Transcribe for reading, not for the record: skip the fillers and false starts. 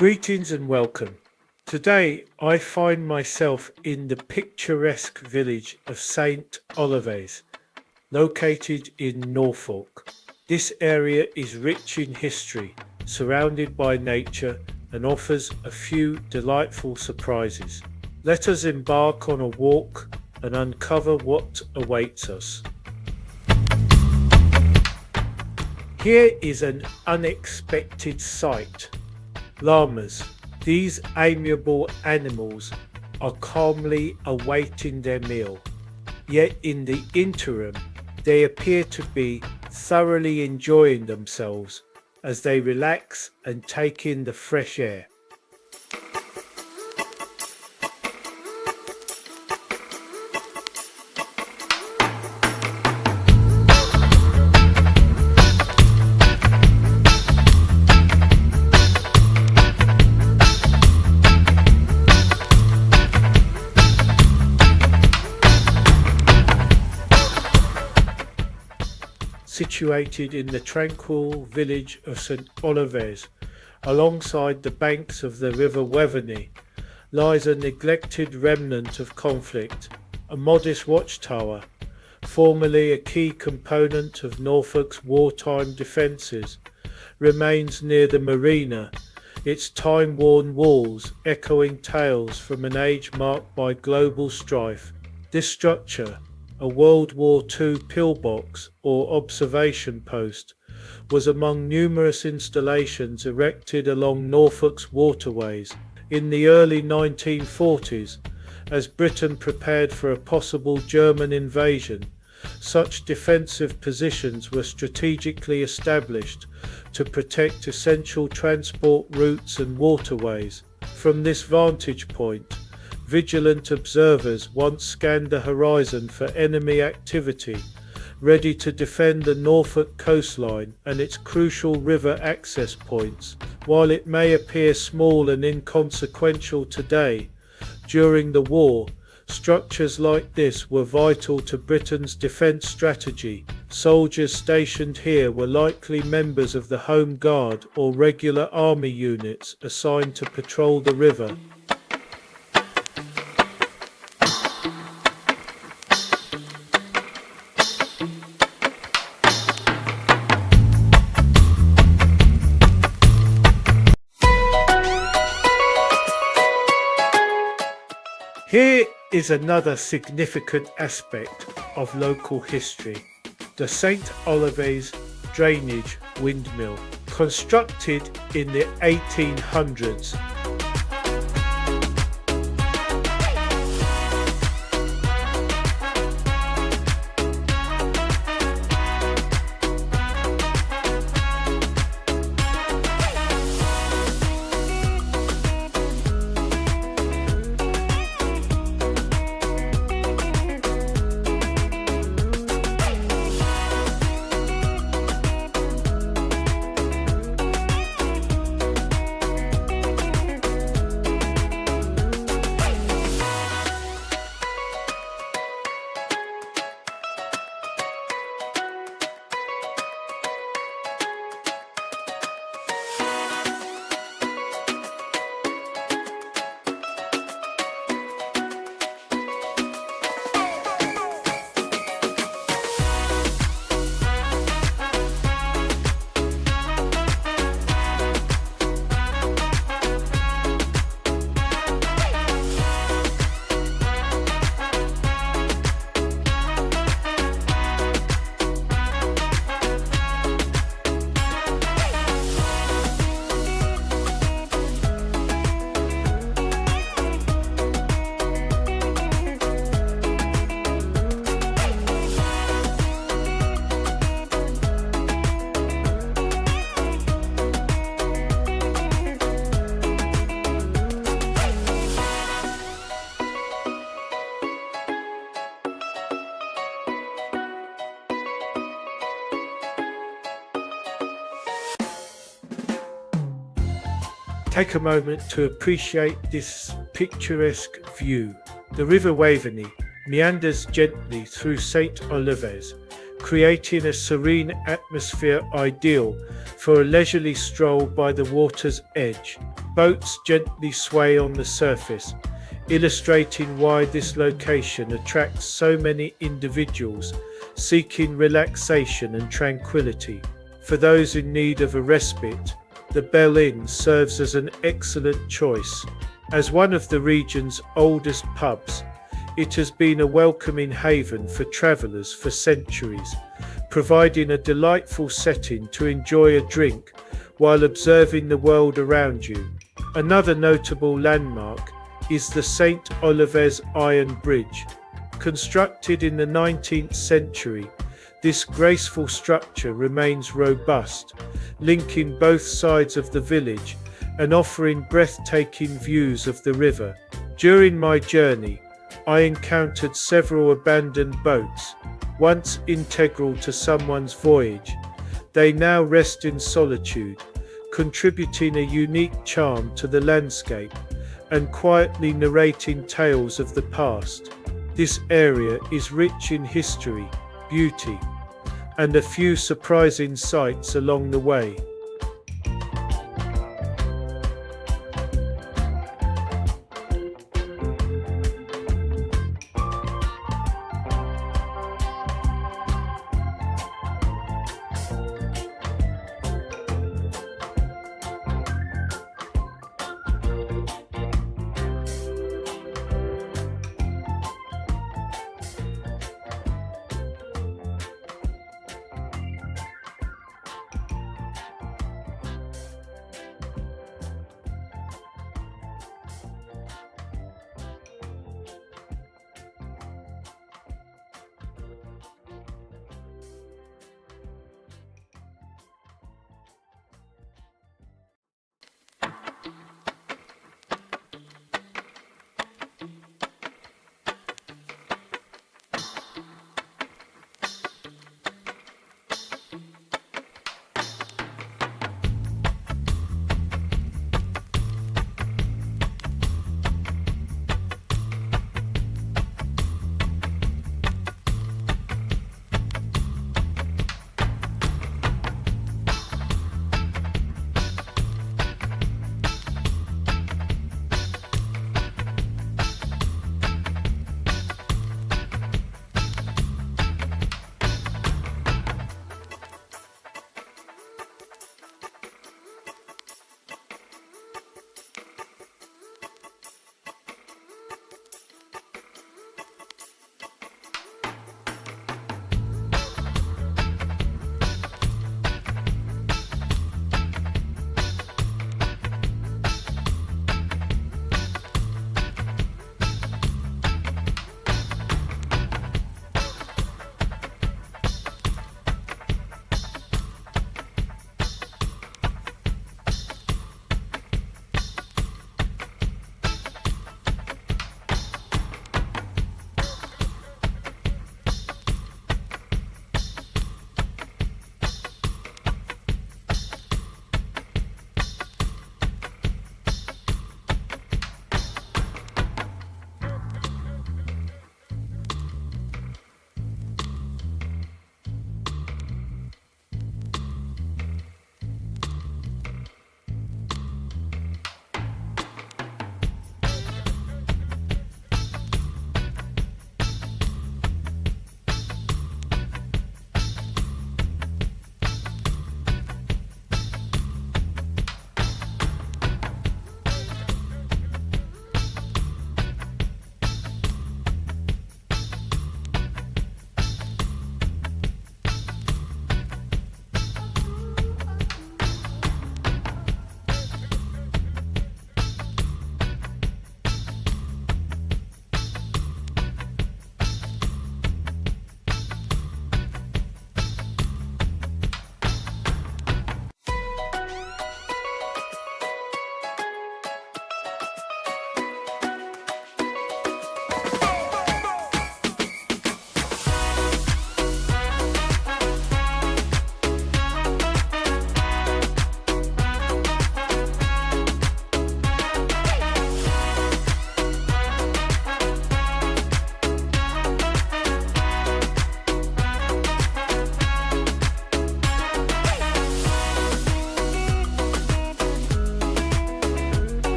Greetings and welcome. Today I find myself in the picturesque village of St Olaves, located in Norfolk. This area is rich in history, surrounded by nature, and offers a few delightful surprises. Let us embark on a walk and uncover what awaits us. Here is an unexpected sight. Llamas. These amiable animals are calmly awaiting their meal. Yet in the interim, they appear to be thoroughly enjoying themselves as they relax and take in the fresh air. Situated in the tranquil village of St Olave, alongside the banks of the River Waveney, lies a neglected remnant of conflict. A modest watchtower, formerly a key component of Norfolk's wartime defences, remains near the marina, its time-worn walls echoing tales from an age marked by global strife. This structure, a World War II pillbox or observation post, was among numerous installations erected along Norfolk's waterways in the early 1940s as Britain prepared for a possible German invasion. Such defensive positions were strategically established to protect essential transport routes and waterways. From this vantage point, vigilant observers once scanned the horizon for enemy activity, ready to defend the Norfolk coastline and its crucial river access points. While it may appear small and inconsequential today, during the war, structures like this were vital to Britain's defence strategy. Soldiers stationed here were likely members of the Home Guard or regular army units assigned to patrol the river. Here is another significant aspect of local history: the St Olaves drainage windmill, constructed in the 1800s. Take a moment to appreciate this picturesque view. The River Waveney meanders gently through St Olave, creating a serene atmosphere ideal for a leisurely stroll by the water's edge. Boats gently sway on the surface, illustrating why this location attracts so many individuals seeking relaxation and tranquility. For those in need of a respite, the Bell Inn serves as an excellent choice. As one of the region's oldest pubs, it has been a welcoming haven for travellers for centuries, providing a delightful setting to enjoy a drink while observing the world around you. Another notable landmark is the St Olaves Iron Bridge. Constructed in the 19th century, this graceful structure remains robust, linking both sides of the village and offering breathtaking views of the river. During my journey, I encountered several abandoned boats, once integral to someone's voyage. They now rest in solitude, contributing a unique charm to the landscape and quietly narrating tales of the past. This area is rich in history, beauty, and a few surprising sights along the way.